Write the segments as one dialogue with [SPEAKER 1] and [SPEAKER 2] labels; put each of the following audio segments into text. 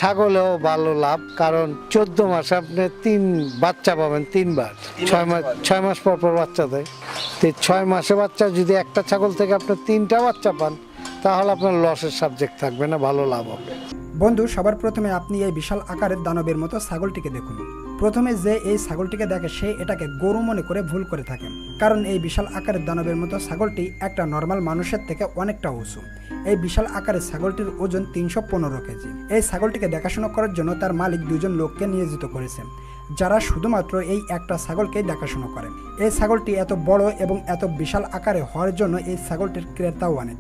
[SPEAKER 1] ছাগলেও ভালো লাভ, কারণ 14 মাসে আপনি 3 বাচ্চা পাবেন, 3 বার। 6 মাস পর পর বাচ্চা দেয়। তো 6 মাসে বাচ্চা যদি একটা ছাগল থেকে আপনি 3টা বাচ্চা পান, তাহলে আপনার লসের সাবজেক্ট থাকবে না, ভালো লাভ হবে।
[SPEAKER 2] বন্ধু, সবার প্রথমে আপনি এই বিশাল আকারের দানবের মতো ছাগলটিকে দেখুন। প্রথমে যে এই ছাগলটিকে দেখে সে এটাকে গরু মনে করে ভুল করে থাকেন, কারণ এই বিশাল আকারের দানবের মতো ছাগলটি একটা নর্মাল মানুষের থেকে অনেকটা উঁচু। এই বিশাল আকারের ছাগলটির ওজন 315 কেজি। এই ছাগলটিকে দেখাশোনা করার জন্য তার মালিক 2জন লোককে নিয়োজিত করেছেন, যারা শুধুমাত্র এই একটা ছাগলকেই দেখাশোনা করেন। এই ছাগলটি এত বড় এবং এত বিশাল আকারে হওয়ার জন্য এই ছাগলটির ক্রেতাও অনেক।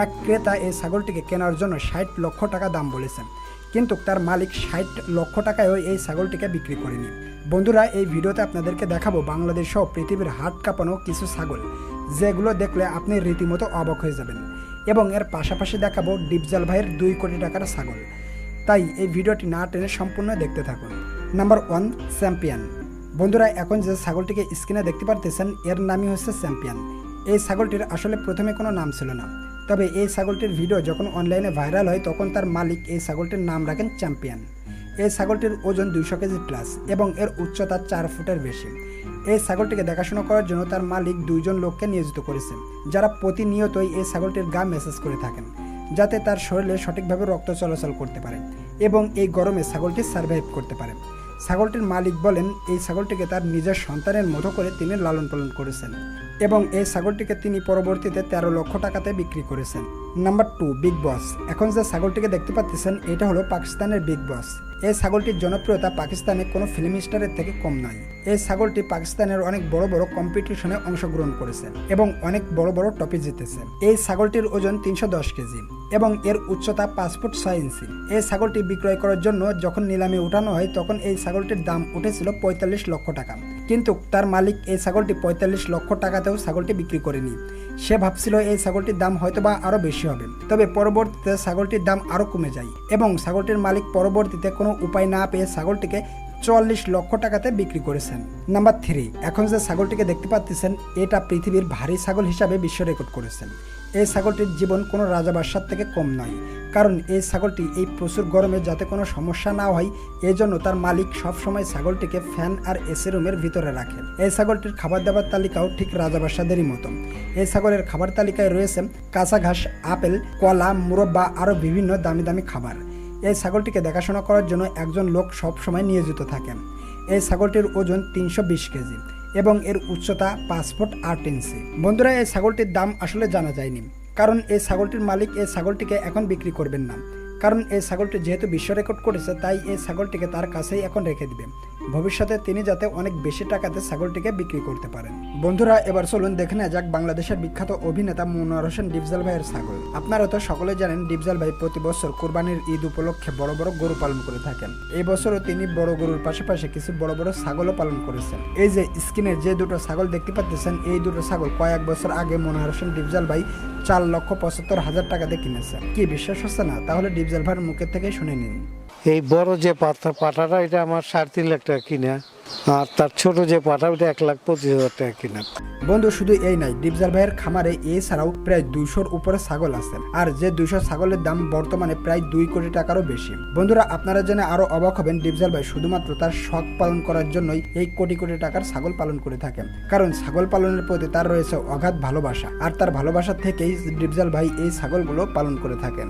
[SPEAKER 2] এক ক্রেতা এই ছাগলটিকে কেনার জন্য 60 লক্ষ টাকা দাম বলেছেন, কিন্তু তার মালিক 60 লক্ষ টাকায়ও এই ছাগলটিকে বিক্রি করেনি। বন্ধুরা, এই ভিডিওতে আপনাদেরকে দেখাবো বাংলাদেশ সহ পৃথিবীর হাট কাঁপানো কিছু ছাগল, যেগুলো দেখলে আপনি রীতিমতো অবাক হয়ে যাবেন। এবং এর পাশাপাশি দেখাবো ডিপজল ভাইয়ের 2 কোটি টাকার ছাগল। তাই এই ভিডিওটি না টেনে সম্পূর্ণ দেখতে থাকুন। Number 1, champion. বন্ধুরা, এখন যে ছাগলটিকে স্ক্রিনে দেখতে পারতেছেন এর নামই হচ্ছে চ্যাম্পিয়ন। এই ছাগলটির আসলে প্রথমে কোনো নাম ছিল না, তবে এই ছাগলটির ভিডিও যখন অনলাইনে ভাইরাল হয় তখন তার মালিক এই ছাগলটির নাম রাখেন চ্যাম্পিয়ন। এই ছাগলটির ওজন 200 কেজি প্লাস এবং এর উচ্চতা 4 ফুটের বেশি। এই ছাগলটিকে দেখাশোনা করার জন্য তার মালিক 2জন লোককে নিয়োজিত করেছেন, যারা প্রতিনিয়তই এই ছাগলটির গা ম্যাসাজ করে থাকেন, যাতে তার শরীরে সঠিকভাবে রক্ত চলাচল করতে পারে এবং এই গরমে ছাগলটি সার্ভাইভ করতে পারে। ছাগলটির মালিক বলেন এই ছাগলটিকে তার নিজের সন্তানের মতো করে তিনি লালন পালন করেছেন এবং এই ছাগলটিকে তিনি পরবর্তীতে 13 লক্ষ টাকাতে বিক্রি করেছেন। নাম্বার 2, বিগ বস। এখন যে ছাগলটিকে দেখতে পাচ্ছেন এটা হলো পাকিস্তানের বিগ বস। এই ছাগলটির জনপ্রিয়তা পাকিস্তানে কোনো ফিল্ম স্টারের থেকে কম নয়। এই ছাগলটি পাকিস্তানের অনেক বড় বড় কম্পিটিশনে অংশগ্রহণ করেছে এবং অনেক বড় বড় ট্রফি জিতেছে। এই ছাগলটির ওজন 310 কেজি এবং এর উচ্চতা 5 ফুট 6 ইঞ্চি। এই ছাগলটি বিক্রয় করার জন্য যখন নিলামে উঠানো হয় তখন এই ছাগলটির দাম উঠেছিল 45 লক্ষ টাকা, কিন্তু তার মালিক এই ছাগলটি 45 লক্ষ টাকাতেও ছাগলটি বিক্রি করেনি। সে ভাবছিল এই ছাগলটির দাম হয়তোবা আরো বেশি হবে, তবে পরবর্তীতে ছাগলটির দাম আরো কমে যায় এবং ছাগলটির মালিক পরবর্তীতে কোনো উপায় না পেয়ে ছাগলটিকে 44 লক্ষ টাকাতে বিক্রি করেছেন। নাম্বার 3, এখন যে ছাগলটিকে দেখতে পাচ্ছেন এটা পৃথিবীর ভারী ছাগল হিসাবে বিশ্ব রেকর্ড করেছেন। এই ছাগলটির জীবন কোনো রাজাবাদশার থেকে কম নয়, কারণ এই ছাগলটি এই প্রচুর গরমে যাতে কোনো সমস্যা না হয় এই জন্য তার মালিক সবসময় ছাগলটিকে ফ্যান আর এসি রুমের ভিতরে রাখেন। এই ছাগলটির খাবার দাবার তালিকাও ঠিক রাজাবাদশাদেরই মতো। এই ছাগলের খাবার তালিকায় রয়েছে কাঁচা ঘাস, আপেল, কলা, মুরব্বা আরও বিভিন্ন দামি দামি খাবার। এই ছাগলটিকে দেখাশোনা করার জন্য একজন লোক সবসময় নিয়োজিত থাকেন। এই ছাগলটির ওজন 320 কেজি এবং এর উচ্চতা 5 ফুট 8 ইঞ্চি। বন্ধুরা, এই ছাগলটির দাম আসলে জানা যায়নি, কারণ এই ছাগলটির মালিক এই ছাগলটিকে এখন বিক্রি করবেন না, কারণ এই ছাগলটি যেহেতু বিশ্ব রেকর্ড করেছে তাই এই ছাগলটিকে তার কাছেই এখন রেখে দিবে, ভবিষ্যতে তিনি যাতে অনেক বেশি টাকাতে ছাগলটিকে বিক্রি করতে পারেন। বন্ধুরা, এবার চলুন দেখে নেওয়া যাক বাংলাদেশের বিখ্যাত অভিনেতা মনোয়ার হোসেন ডিপজল ভাইয়ের ছাগল। আপনারা তো সকলে জানেন ডিপজল ভাই প্রতি বছর কুরবানির ঈদ উপলক্ষে বড় বড় গরু পালন করে থাকেন। এই বছরও তিনি বড় গরুর পাশাপাশি কিছু বড় বড় ছাগলও পালন করেছেন। এই যে স্ক্রিনে যে দুটো ছাগল দেখতে পাচ্ছেন এই দুটো ছাগল কয়েক বছর আগে মনোয়ার হোসেন ডিপজল ভাই 4,75,000 টাকাতে কিনেছেন। কি বিশ্বাস হচ্ছে না? তাহলে ডিপজল ভাইয়ের মুখের থেকে শুনে নিন।
[SPEAKER 1] এই বড় যে পাঠাটা এটা আমার 3.5 লাখ টাকা কিনা, আর তার ছোট যে পাঠা ওটা 1,25,000 টাকা কিনা।
[SPEAKER 2] বন্ধু, শুধু এই নাই, ডিপজল ভাইয়ের খামারে এছাড়াও প্রায় 200-র উপরে ছাগল আছে, আর যে 200 ছাগলের দাম বর্তমানে প্রায় 2 কোটি টাকারও বেশি। বন্ধুরা, আপনারা জেনে আরো অবাক হবেন ডিপজল ভাই শুধুমাত্র তার শখ পালন করার জন্যই এই কোটি কোটি টাকার ছাগল পালন করে থাকেন, কারণ ছাগল পালনের প্রতি তার রয়েছে অগাধ ভালোবাসা, আর তার ভালোবাসা থেকেই ডিপজল ভাই এই ছাগলগুলো পালন করে থাকেন।